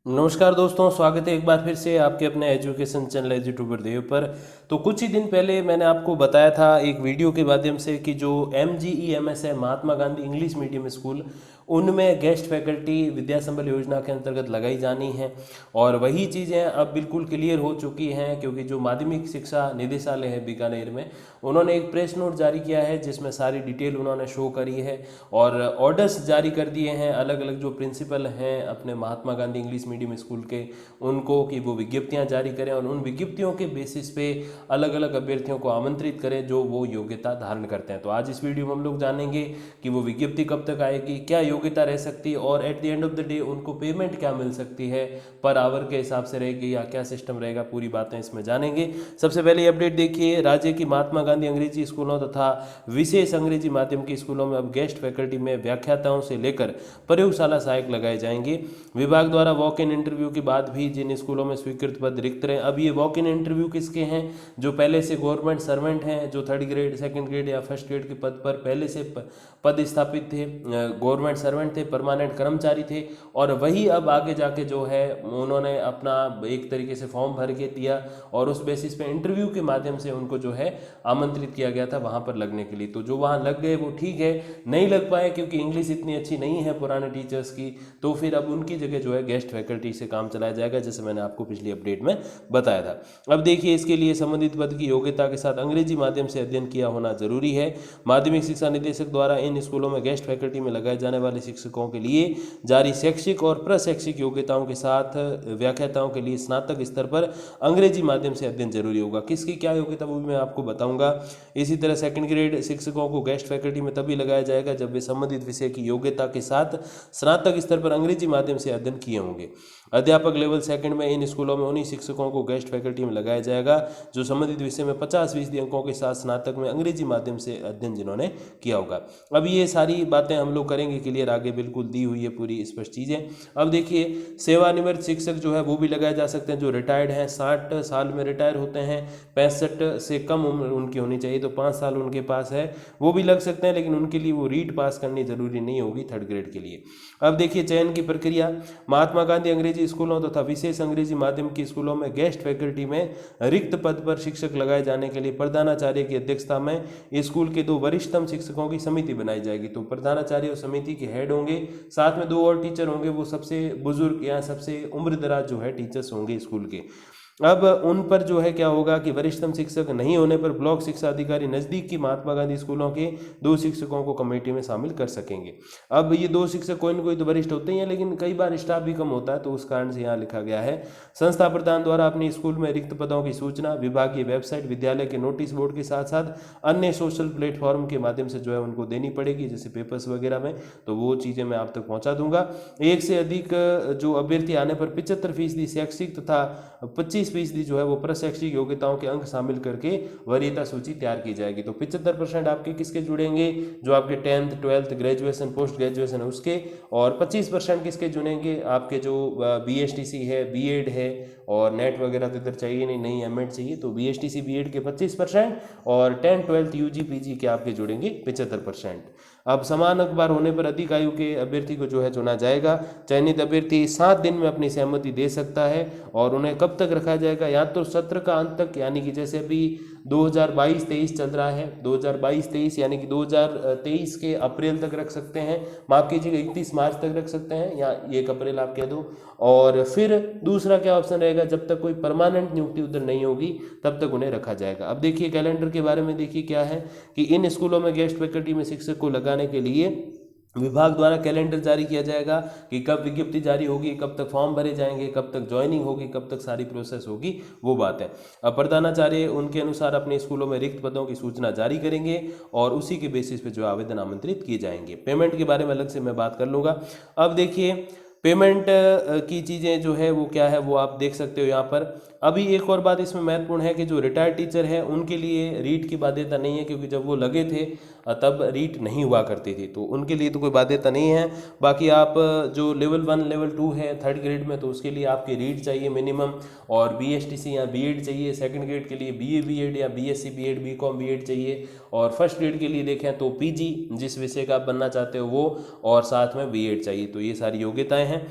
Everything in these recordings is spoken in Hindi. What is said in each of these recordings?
नमस्कार दोस्तों, स्वागत है एक बार फिर से आपके अपने एजुकेशन चैनल यूट्यूबर देव पर। तो कुछ ही दिन पहले मैंने आपको बताया था एक वीडियो के माध्यम से कि जो MGEMS है, Mahatma Gandhi English medium school, उनमें गेस्ट फैकल्टी विद्या संबल योजना के अंतर्गत लगाई जानी है। और वही चीज़ें अब बिल्कुल क्लियर हो चुकी हैं, क्योंकि जो माध्यमिक शिक्षा निदेशालय है बीकानेर में, उन्होंने एक प्रेस नोट जारी किया है जिसमें सारी डिटेल उन्होंने शो करी है और ऑर्डर्स जारी कर दिए हैं अलग अलग जो प्रिंसिपल हैं अपने Mahatma Gandhi English medium school के, उनको कि वो विज्ञप्तियां जारी करें और उन विज्ञप्तियों के बेसिस पे अलग अलग अभ्यर्थियों को आमंत्रित करें जो वो योग्यता धारण करते हैं। तो आज इस वीडियो में हम लोग जानेंगे कि वो विज्ञप्ति कब तक आएगी, क्या योग्यता रह सकती है और at the end of the day उनको पेमेंट क्या मिल सकती है, पर आवर के हिसाब से रहेगी या क्या सिस्टम रहेगा, पूरी बातें इसमें जानेंगे। सबसे पहले अपडेट देखिए, राज्य की महात्मा गांधी अंग्रेजी स्कूलों तथा विशेष अंग्रेजी माध्यम के स्कूलों में अब गेस्ट फैकल्टी में व्याख्याताओं से लेकर प्रयोगशाला सहायक लगाए जाएंगे। विभाग द्वारा वॉक इन इंटरव्यू के बाद भी जिन स्कूलों में स्वीकृत पद रिक्त रहे, अब ये वॉक इन इंटरव्यू किसके हैं? जो पहले से गवर्नमेंट सर्वेंट हैं, जो 3rd ग्रेड 2nd ग्रेड या 1st ग्रेड के पद पर पहले से पद स्थापित थे, गवर्नमेंट सर्वेंट थे, परमानेंट कर्मचारी थे, और वही अब आगे जाके जो है उन्होंने अपना एक तरीके से फॉर्म भर के दिया और उस बेसिस पे इंटरव्यू के माध्यम से उनको जो है आमंत्रित किया गया था वहाँ पर लगने के लिए। तो जो वहाँ लग गए वो ठीक है, नहीं लग पाए क्योंकि इंग्लिश इतनी अच्छी नहीं है पुराने टीचर्स की, तो फिर अब उनकी जगह जो है गेस्ट फैकल्टी से काम चलाया जाएगा, जैसे मैंने आपको पिछली अपडेट में बताया था। अब देखिए, इसके लिए संबंधित पद की योग्यता के साथ अंग्रेजी माध्यम से अध्ययन किया होना जरूरी है। माध्यमिक शिक्षा निदेशक द्वारा इन स्कूलों में गेस्ट फैकल्टी में लगाए जाने वाले शिक्षकों के लिए जारी शैक्षिक और प्रशैक्षिक योग्यताओं के साथ व्याख्याताओं के लिए स्नातक स्तर पर अंग्रेजी माध्यम से अध्ययन जरूरी होगा। किसकी क्या योग्यता वो भी मैं आपको बताऊंगा। इसी तरह 2nd ग्रेड शिक्षकों को गेस्ट फैकल्टी में तभी लगाया जाएगा जब वे संबंधित विषय की योग्यता के साथ स्नातक स्तर पर अंग्रेजी माध्यम से अध्ययन किए होंगे। अध्यापक लेवल 2nd में इन स्कूलों में उन्हीं शिक्षकों को गेस्ट फैकल्टी में लगाया जाएगा जो संबंधित विषय में 50% अंकों के साथ स्नातक में अंग्रेजी माध्यम से अध्ययन जिन्होंने किया होगा। अब ये सारी बातें हम लोग करेंगे क्लियर, आगे बिल्कुल दी हुई है पूरी स्पष्ट चीज़ें। अब देखिए, सेवानिवृत्त शिक्षक जो है वो भी लगाए जा सकते हैं, जो रिटायर्ड हैं, 60 साल में रिटायर होते हैं, 65 से कम उम्र उनकी होनी चाहिए, तो 5 साल उनके पास है, वो भी लग सकते हैं, लेकिन उनके लिए वो रीट पास करनी जरूरी नहीं होगी 3rd ग्रेड के लिए। अब देखिए, चयन की प्रक्रिया, महात्मा गांधी अंग्रेजी स्कूलों तथा विशेष अंग्रेजी माध्यम के स्कूलों में गेस्ट फैकल्टी में रिक्त पद पर शिक्षक लगाए जाने के लिए प्रधानाचार्य की अध्यक्षता में स्कूल के 2 वरिष्ठतम शिक्षकों की समिति बनाई जाएगी। तो प्रधानाचार्य और समिति के हेड होंगे, साथ में 2 और टीचर होंगे, वो सबसे बुजुर्ग या सबसे उम्रदराज जो है टीचर्स होंगे स्कूल के। अब उन पर जो है क्या होगा कि वरिष्ठतम शिक्षक नहीं होने पर ब्लॉक शिक्षा अधिकारी नज़दीक की महात्मा गांधी स्कूलों के 2 शिक्षकों को कमेटी में शामिल कर सकेंगे। अब ये 2 शिक्षक कोई न कोई तो वरिष्ठ होते ही हैं, लेकिन कई बार स्टाफ भी कम होता है, तो उस कारण से यहाँ लिखा गया है। संस्था प्रधान द्वारा अपने स्कूल में रिक्त पदों की सूचना विभागीय वेबसाइट, विद्यालय के नोटिस बोर्ड के साथ साथ अन्य सोशल प्लेटफॉर्म के माध्यम से जो है उनको देनी पड़ेगी, जैसे पेपर्स वगैरह में, तो वो चीज़ें मैं आप तक पहुँचा दूंगा। एक से अधिक जो अभ्यर्थी आने पर 75% शैक्षिक तथा 25% जो है वो प्रशैक्षिक योग्यताओं के अंक शामिल करके वरीयता सूची तैयार की जाएगी। तो 75% आपके किसके जुड़ेंगे? जो आपके 10th 12th graduation post graduation है उसके, और 25% किसके जुड़ेंगे? आपके जो BSTC है, बीएड है, और नेट वगैरह तो इधर चाहिए नहीं, एमएड चाहिए, तो BSTC बीएड के 25% और 10 12th UG PG के आपके जुड़ेंगे 75%। अब समान अखबार होने पर अधिक आयु के अभ्यर्थी को जो है चुना जाएगा। चयनित अभ्यर्थी 7 दिन में अपनी सहमति दे सकता है, और उन्हें कब तक रखा जाएगा? या तो सत्र का अंत तक, यानी कि जैसे अभी 2022-23 चल रहा है, 2022-23 यानी कि 2023 के अप्रैल तक रख सकते हैं, माफ कीजिएगा 31 मार्च तक रख सकते हैं, या 1 अप्रैल आप कह दो। और फिर दूसरा क्या ऑप्शन रहेगा? जब तक कोई परमानेंट नियुक्ति उधर नहीं होगी तब तक उन्हें रखा जाएगा। अब देखिए, कैलेंडर के बारे में देखिए क्या है कि इन स्कूलों में गेस्ट फैकल्टी में शिक्षक को लगाने के लिए विभाग द्वारा कैलेंडर जारी किया जाएगा कि कब विज्ञप्ति जारी होगी, कब तक फॉर्म भरे जाएंगे, कब तक ज्वाइनिंग होगी, कब तक सारी प्रोसेस होगी, वो बात है। अब प्रधानाचार्य उनके अनुसार अपने स्कूलों में रिक्त पदों की सूचना जारी करेंगे और उसी के बेसिस पे जो आवेदन आमंत्रित किए जाएंगे। पेमेंट के बारे में अलग से मैं बात कर लूँगा। अब देखिए, पेमेंट की चीज़ें जो है वो क्या है वो आप देख सकते हो यहाँ पर। अभी एक और बात इसमें महत्वपूर्ण है कि जो रिटायर्ड टीचर है उनके लिए रीट की बाध्यता नहीं है, क्योंकि जब वो लगे थे तब रीट नहीं हुआ करती थी, तो उनके लिए तो कोई बाध्यता नहीं है। बाकी आप जो लेवल 1 लेवल 2 है 3rd ग्रेड में, तो उसके लिए आपकी रीट चाहिए मिनिमम, और BSTC या बीएड चाहिए। 2nd ग्रेड के लिए BA बीएड या BSc बीएड BCom बीएड चाहिए, और 1st ग्रेड के लिए देखें तो PG जिस विषय का आप बनना चाहते हो वो, और साथ में बीएड चाहिए। तो ये सारी योग्यताएं हैं।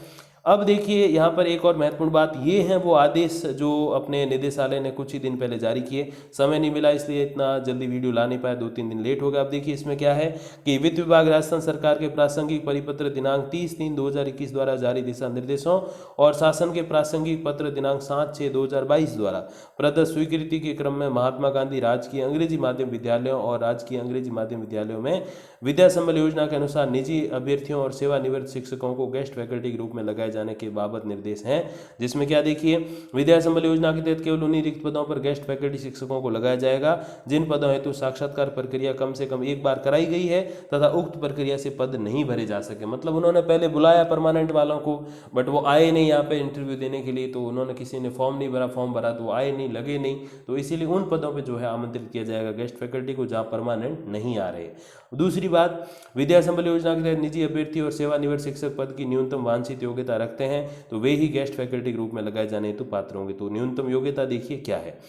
अब देखिए यहाँ पर एक और महत्वपूर्ण बात ये है वो आदेश जो अपने निदेशालय ने कुछ ही दिन पहले जारी किए, समय नहीं मिला इसलिए इतना जल्दी वीडियो ला नहीं पाया, 2-3 दिन लेट हो गया। अब देखिए इसमें क्या है कि वित्त विभाग राजस्थान सरकार के प्रासंगिक परिपत्र दिनांक 30/3/2021 द्वारा जारी दिशा निर्देशों और शासन के प्रासंगिक पत्र दिनांक 7/6/2022 द्वारा प्रदत्त स्वीकृति के क्रम में महात्मा गांधी राजकीय अंग्रेजी माध्यम विद्यालयों और राजकीय अंग्रेजी माध्यम विद्यालयों में विद्या संबल योजना के अनुसार निजी अभ्यर्थियों और सेवानिवृत्त शिक्षकों को गेस्ट फैकल्टी के रूप में लगाए जाने के बाबत निर्देश हैं। जिसमें क्या देखिए, विद्या संबल योजना के तहत केवल उन्हीं रिक्त पदों पर गेस्ट फैकल्टी शिक्षकों को लगाया जाएगा जिन पदों हेतु साक्षात्कार प्रक्रिया कम से कम एक बार कराई गई है तथा उक्त प्रक्रिया से पद नहीं भरे जा सके। मतलब उन्होंने पहले बुलाया परमानेंट वालों को, बट वो आए नहीं यहाँ पे इंटरव्यू देने के लिए, तो उन्होंने किसी ने फॉर्म नहीं भरा, फॉर्म भरा तो वो आए नहीं, लगे नहीं, तो इसीलिए उन पदों पर जो है आमंत्रित किया जाएगा गेस्ट फैकल्टी को जहाँ परमानेंट नहीं आ रहे। दूसरी बात, विद्या संबल योजना के तहत निजी अभ्यर्थी और सेवानिवृत्त शिक्षक पद की न्यूनतम वांछित योग्यता रखते हैं तो वे ही गेस्ट फैकल्टी के रूप में लगाए जाने हेतु पात्र होंगे। तो न्यूनतम योग्यता देखिए क्या है।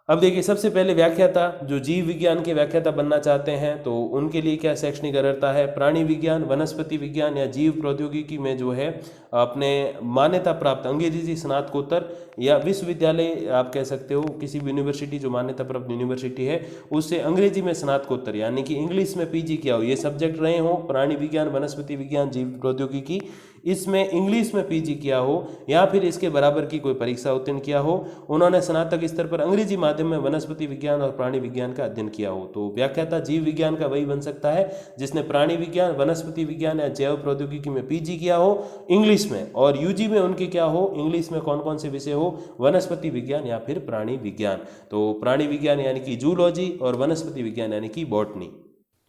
अब देखिए सबसे पहले व्याख्याता, जो जीव विज्ञान के व्याख्याता बनना चाहते हैं तो उनके लिए क्या शैक्षणिक अर्हता है, प्राणी विज्ञान, वनस्पति विज्ञान या जीव प्रौद्योगिकी में जो है अपने मान्यता प्राप्त अंग्रेजी स्नातकोत्तर या विश्वविद्यालय आप कह सकते हो, किसी भी यूनिवर्सिटी जो मान्यता प्राप्त यूनिवर्सिटी है उससे अंग्रेजी में स्नातकोत्तर यानी कि इंग्लिश में पीजी किया हो, ये सब्जेक्ट रहे हो, प्राणी विज्ञान, वनस्पति विज्ञान, जीव प्रौद्योगिकी, इसमें इंग्लिश में पीजी किया हो या फिर इसके बराबर की कोई परीक्षा उत्तीर्ण किया हो, उन्होंने स्नातक स्तर पर अंग्रेजी माध्यम में वनस्पति विज्ञान और प्राणी विज्ञान का अध्ययन किया हो। तो व्याख्याता जीव विज्ञान का वही बन सकता है जिसने प्राणी विज्ञान, वनस्पति विज्ञान या जैव प्रौद्योगिकी में पीजी किया हो इंग्लिश में, और यूजी में उनके क्या हो, इंग्लिश में कौन कौन से विषय हो, वनस्पति विज्ञान या फिर प्राणी विज्ञान। तो प्राणी विज्ञान यानी कि जूलॉजी और वनस्पति विज्ञान यानी कि बॉटनी।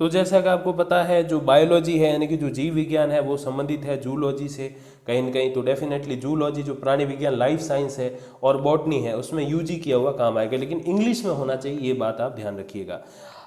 तो जैसा कि आपको पता है जो बायोलॉजी है यानी कि जो जीव विज्ञान है वो संबंधित है जूलॉजी से कहीं न कहीं, तो डेफिनेटली जूलॉजी जो प्राणी विज्ञान लाइफ साइंस है और बॉटनी है उसमें यूजी किया हुआ काम आएगा, लेकिन इंग्लिश में होना चाहिए, ये बात आप ध्यान रखिएगा।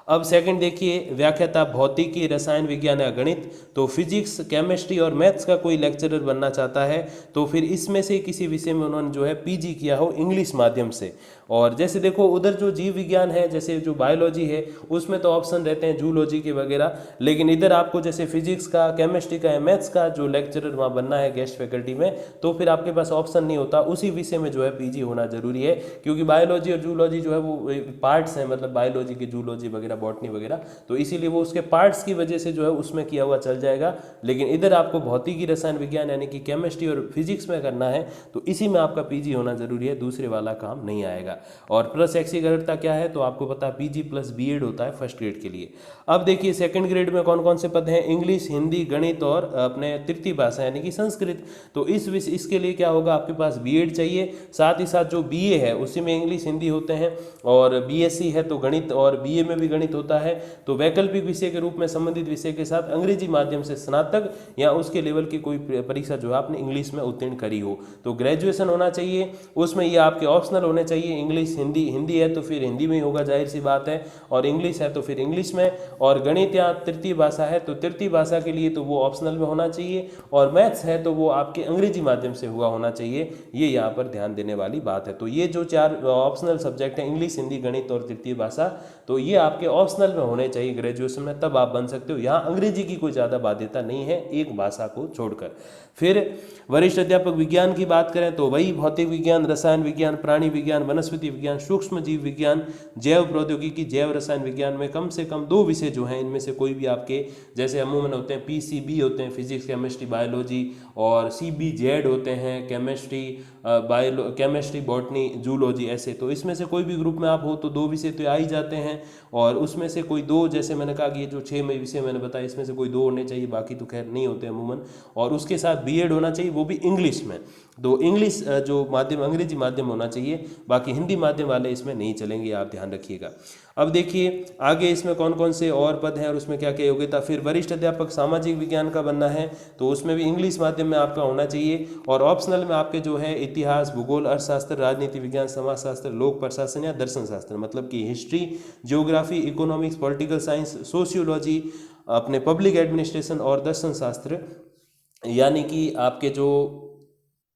अब सेकंड देखिए, व्याख्याता भौतिकी, रसायन विज्ञान या गणित, तो फिजिक्स, केमिस्ट्री और मैथ्स का कोई लेक्चरर बनना चाहता है तो फिर इसमें से किसी विषय में उन्होंने जो है पीजी किया हो इंग्लिश माध्यम से। और जैसे देखो उधर जो जीव विज्ञान है, जैसे जो बायोलॉजी है उसमें तो ऑप्शन रहते हैं जूलॉजी के वगैरह, लेकिन इधर आपको जैसे फिजिक्स का, केमिस्ट्री का या मैथ्स का जो लेक्चरर वहाँ बनना है गेस्ट फैकल्टी में, तो फिर आपके पास ऑप्शन नहीं होता, उसी विषय में जो है पीजी होना जरूरी है, क्योंकि बायोलॉजी और जूलॉजी जो है वो पार्ट्स हैं, मतलब बायोलॉजी के जूलॉजी वगैरह, बॉटनी वगैरह, तो इसीलिए वो उसके पार्ट्स की वजह से जो है उसमें किया हुआ चल जाएगा। लेकिन इधर आपको भौतिकी, रसायन विज्ञान यानी कि केमिस्ट्री और फिजिक्स में करना है तो इसी में आपका पीजी होना जरूरी है, दूसरे वाला काम नहीं आएगा। और प्लस शैक्षिक अर्हता क्या है तो आपको पता पीजी प्लस बीएड होता है फर्स्ट ग्रेड के लिए। अब देखिए सेकंड ग्रेड में कौन कौन से पद हैं, इंग्लिश, हिंदी, गणित और अपने तृतीय भाषा यानी कि संस्कृत। तो इसके लिए क्या होगा, आपके पास बीएड चाहिए, साथ ही साथ जो बीए है उसी में इंग्लिश, हिंदी होते हैं, और बीएससी है तो गणित, और बीए में भी गणित होता है। तो वैकल्पिक विषय के रूप में संबंधित विषय के साथ अंग्रेजी माध्यम से स्नातक या उसके लेवल की कोई परीक्षा जो है आपने इंग्लिश में उत्तीर्ण करी हो। तो ग्रेजुएशन होना चाहिए, उसमें ये आपके ऑप्शनल होने चाहिए, इंग्लिश, हिंदी है तो फिर हिंदी में ही होगा, जाहिर सी बात है, और इंग्लिश है तो फिर इंग्लिश में, और गणित या तृतीय भाषा है तो तृतीय भाषा के लिए तो वो ऑप्शनल में होना चाहिए, और मैथ्स है तो वो आपके अंग्रेजी माध्यम से हुआ होना चाहिए। ये यहाँ पर ध्यान देने वाली बात है। तो ये जो 4 ऑप्शनल सब्जेक्ट हैं, इंग्लिश, हिंदी, गणित और तृतीय भाषा, तो ये आपके ऑप्शनल में होने चाहिए ग्रेजुएशन में, तब आप बन सकते हो। यहाँ अंग्रेजी की कोई ज़्यादा बाध्यता नहीं है एक भाषा को छोड़कर। फिर वरिष्ठ अध्यापक विज्ञान की बात करें तो वही भौतिक विज्ञान, रसायन विज्ञान, प्राणी विज्ञान, वनस्पति विज्ञान, सूक्ष्म जीव विज्ञान, जैव प्रौद्योगिकी, जैव रसायन विज्ञान में कम से कम 2 विषय जो हैं इनमें से कोई भी आपके, जैसे अमूमन होते हैं पीसीबी होते हैं, फिजिक्स, केमिस्ट्री, बायोलॉजी, और सीबीजेड होते हैं केमिस्ट्री, बॉटनी, जूलॉजी, ऐसे। तो इसमें से कोई भी ग्रुप में आप हो तो 2 विषय तो आ ही जाते हैं, और उसमें से कोई 2, जैसे मैंने कहा कि ये जो 6 विषय मैंने बताया इसमें से कोई 2 होने चाहिए, बाकी तो खैर नहीं होते अमूमन। और उसके साथ बीएड होना चाहिए, वो भी इंग्लिश में। तो इंग्लिश जो माध्यम, अंग्रेजी माध्यम होना चाहिए, बाकी हिंदी माध्यम वाले इसमें नहीं चलेंगे, आप ध्यान रखिएगा। अब देखिए आगे इसमें कौन कौन से और पद हैं और उसमें क्या क्या योग्यता। फिर वरिष्ठ अध्यापक सामाजिक विज्ञान का बनना है तो उसमें भी इंग्लिश माध्यम में आपका होना चाहिए, और ऑप्शनल में आपके जो है इतिहास, भूगोल, अर्थशास्त्र, राजनीति विज्ञान, समाजशास्त्र, लोक प्रशासन या दर्शन शास्त्र, मतलब कि history, geography, economics, political science, sociology, अपने पब्लिक एडमिनिस्ट्रेशन और दर्शन शास्त्र, यानी कि आपके जो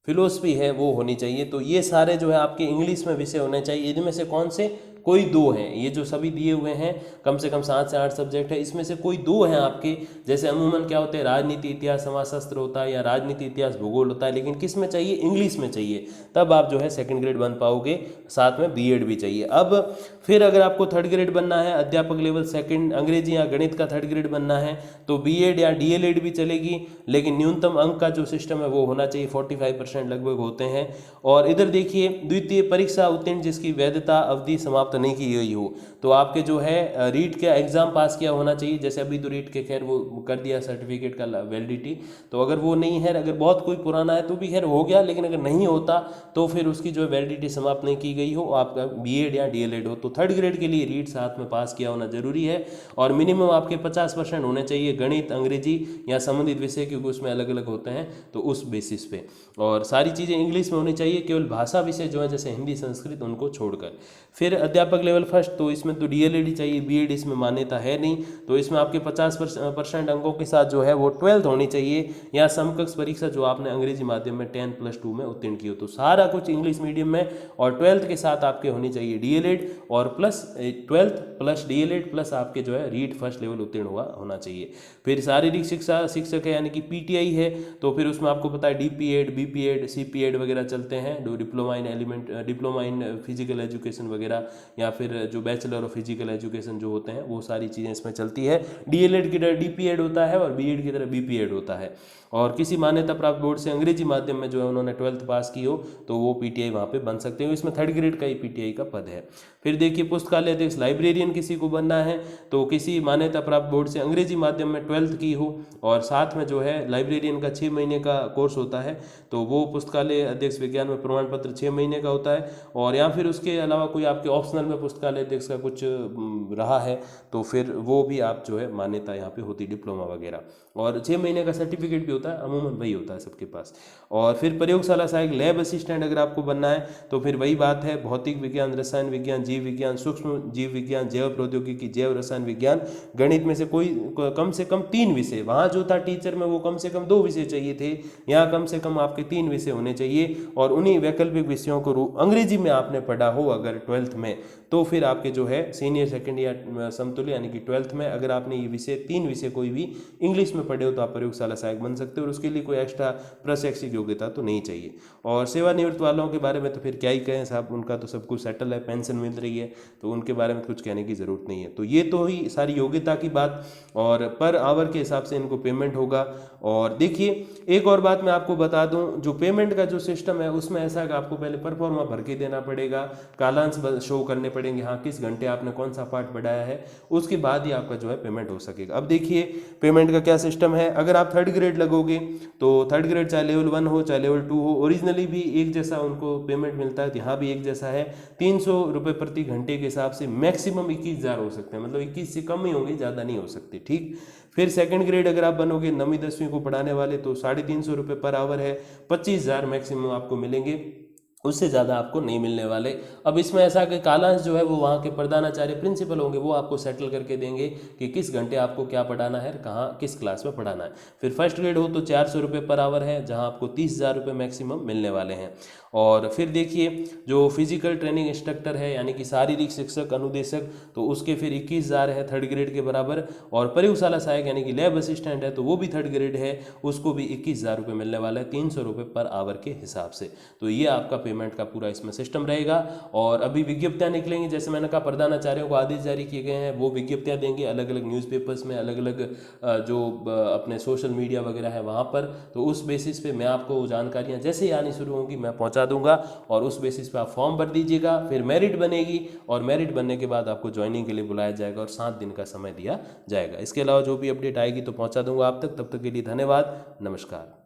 फिलोसफी है वो होनी चाहिए। तो ये सारे जो है आपके इंग्लिश में विषय होने चाहिए। इनमें से कौन से, कोई दो हैं, ये जो सभी दिए हुए हैं कम से कम 7 से 8 सब्जेक्ट है, इसमें से कोई दो हैं आपके। जैसे अमूमन क्या होते हैं, राजनीति इतिहास समाजशास्त्र होता है या राजनीति इतिहास भूगोल होता है, लेकिन किस में चाहिए, इंग्लिश में चाहिए, तब आप जो है सेकंड ग्रेड बन पाओगे। साथ में बीएड भी चाहिए। अब फिर अगर आपको थर्ड ग्रेड बनना है, अध्यापक लेवल सेकंड, अंग्रेजी या गणित का थर्ड ग्रेड बनना है, तो बीएड या डीएलएड भी चलेगी, लेकिन न्यूनतम अंक का जो सिस्टम है वो होना चाहिए, 45% लगभग होते हैं। और इधर देखिए, द्वितीय परीक्षा उत्तीर्ण जिसकी वैधता अवधि समाप्त नहीं की गई हो, तो आपके जो है रीट का एग्जाम पास किया होना चाहिए। जैसे अभी तो रीट के खैर वो कर दिया सर्टिफिकेट का वैलिडिटी, तो अगर वो नहीं है, अगर बहुत कोई पुराना है तो भी खैर हो गया, लेकिन अगर नहीं होता तो फिर उसकी जो वैलिडिटी समाप्त नहीं की गई हो, आपका बीएड या डीएलएड हो, तो थर्ड ग्रेड के लिए रीट साथ में पास किया होना जरूरी है। और मिनिमम आपके 50% होने चाहिए गणित, अंग्रेजी या संबंधित विषय, क्योंकि उसमें अलग अलग होते हैं, तो उस बेसिस पे। और सारी चीज़ें इंग्लिश में होनी चाहिए, केवल भाषा विषय जो है जैसे हिंदी संस्कृत उनको छोड़कर। फिर अध्यापक लेवल फर्स्ट, तो इसमें तो डीएलएड ही चाहिए, बीएड इसमें मान्यता है नहीं, तो इसमें आपके 50% अंकों के साथ जो है वो 12th होनी चाहिए या समकक्ष परीक्षा जो आपने अंग्रेजी माध्यम में 10+2 में उत्तीर्ण की हो। तो सारा कुछ इंग्लिश मीडियम में, और 12th के साथ आपके होनी चाहिए डीएलएड, और plus 12th plus DElEd plus आपके जो है रीट फर्स्ट लेवल उत्तीर्ण हुआ होना चाहिए। फिर शारीरिक शिक्षा शिक्षक है यानी कि पीटीआई है, तो फिर उसमें आपको पता है डीपीएड, बीपीएड, सीपीएड वगैरह चलते हैं, जो diploma in element, diploma in physical education वगैरह, या फिर जो बैचलर ऑफ फिजिकल एजुकेशन जो होते हैं वो सारी चीज़ें इसमें चलती है। डीएलएड की तरह डीपीएड होता है और बीएड की तरह बीपीएड होता है। और किसी मान्यता प्राप्त बोर्ड से अंग्रेजी माध्यम में जो है उन्होंने 12th पास की हो तो वो पीटीआई वहाँ पे बन सकते हो, इसमें थर्ड ग्रेड का ही पीटीआई का पद है। फिर देखिए, पुस्तकालय अध्यक्ष, लाइब्रेरियन किसी को बनना है तो किसी मान्यता प्राप्त बोर्ड से अंग्रेजी माध्यम में 12th की हो, और साथ में जो है लाइब्रेरियन का 6 महीने का कोर्स होता है, तो वो पुस्तकालय अध्यक्ष विज्ञान में प्रमाण पत्र 6 महीने का होता है। और या फिर उसके अलावा कोई आपके ऑप्शनल में पुस्तकालय अध्यक्ष का कुछ रहा है तो फिर वो भी आप जो है मान्यता यहाँ पे होती, डिप्लोमा वगैरह, और 6 महीने का सर्टिफिकेट भी होता है, अमूमन वही होता है सबके पास। और फिर प्रयोगशाला सहायक, लैब असिस्टेंट अगर आपको बनना है तो फिर वही बात है, भौतिक विज्ञान, रसायन विज्ञान, जीव विज्ञान, सूक्ष्म जीव विज्ञान, जैव प्रौद्योगिकी, जैव रसायन विज्ञान, गणित में से कोई कम से कम 3 विषय, वहाँ जो था टीचर में वो कम से कम 2 विषय चाहिए थे, यहाँ कम से कम आपके 3 विषय होने चाहिए। और उन्हीं वैकल्पिक विषयों को अंग्रेजी में आपने पढ़ा हो अगर 12th में, तो फिर आपके जो है सीनियर सेकेंड या समतुल्य यानी कि 12th में अगर आपने ये विषय 3 विषय कोई भी इंग्लिश में पढ़े हो तो आप प्रयोगशाला सहायक बन सकते हो, और उसके लिए कोई एक्स्ट्रा प्रशैक्षिक योग्यता तो नहीं चाहिए। और सेवानिवृत्त वालों के बारे में तो फिर क्या ही कहें साहब, उनका तो सब कुछ सेटल है, पेंशन मिल रही है, तो उनके बारे में कुछ कहने की ज़रूरत नहीं है। तो ये तो ही सारी योग्यता की बात, और पर आवर के हिसाब से इनको पेमेंट होगा। और देखिए, एक और बात मैं आपको बता दूं, जो पेमेंट का जो सिस्टम है उसमें ऐसा है कि आपको पहले परफॉर्मा भर के देना पड़ेगा, कालांश शो करने पड़ेंगे, हाँ किस घंटे आपने कौन सा पार्ट पढ़ाया है, उसके बाद ही आपका जो है पेमेंट हो सकेगा। अब देखिए पेमेंट का क्या सिस्टम है, अगर आप थर्ड ग्रेड लगोगे तो थर्ड ग्रेड चाहे लेवल 1 हो चाहे लेवल 2 हो, ओरिजिनली भी एक जैसा उनको पेमेंट मिलता है, तो यहाँ भी एक जैसा है, 300 रुपये प्रति घंटे के हिसाब से मैक्सिमम 21,000 हो सकते हैं, मतलब 21 से कम ही होंगे, ज़्यादा नहीं हो सकते, ठीक। फिर सेकंड ग्रेड अगर आप बनोगे 9वीं 10वीं को पढ़ाने वाले तो 350 रुपये पर आवर है, 25,000 मैक्सिमम आपको मिलेंगे, उससे ज़्यादा आपको नहीं मिलने वाले। अब इसमें ऐसा कि कालांश जो है वो वहाँ के प्रधानाचार्य प्रिंसिपल होंगे, वो आपको सेटल करके देंगे कि किस घंटे आपको क्या पढ़ाना है, कहाँ किस क्लास में पढ़ाना है। फिर फर्स्ट ग्रेड हो तो 400 रुपये पर आवर है, जहाँ आपको 30,000 रुपये मैक्सिमम मिलने वाले हैं। और फिर देखिए, जो फिजिकल ट्रेनिंग इंस्ट्रक्टर है यानी कि शारीरिक शिक्षक अनुदेशक, तो उसके फिर 21,000 है थर्ड ग्रेड के बराबर। और प्रयोगशाला सहायक यानी कि लैब असिस्टेंट है तो वो भी थर्ड ग्रेड है, उसको भी 21,000 रुपये मिलने वाला है, 300 रुपये पर आवर के हिसाब से। तो ये आपका पेमेंट का पूरा इसमें सिस्टम रहेगा। और अभी विज्ञप्तियां निकलेंगी, जैसे मैंने कहा प्रधानाचार्यों को आदेश जारी किए गए हैं, वो विज्ञप्तियां देंगे अलग अलग न्यूज़पेपर्स में, अलग अलग जो अपने सोशल मीडिया वगैरह है वहाँ पर। तो उस बेसिस पे मैं आपको जानकारियाँ जैसे ही आनी शुरू होंगी मैं पहुँचा दूंगा, और उस बेसिस पे आप फॉर्म भर दीजिएगा। फिर मेरिट बनेगी, और मेरिट बनने के बाद आपको ज्वाइनिंग के लिए बुलाया जाएगा और 7 दिन का समय दिया जाएगा। इसके अलावा जो भी अपडेट आएगी तो पहुँचा दूंगा आप तक। तब तक के लिए धन्यवाद, नमस्कार।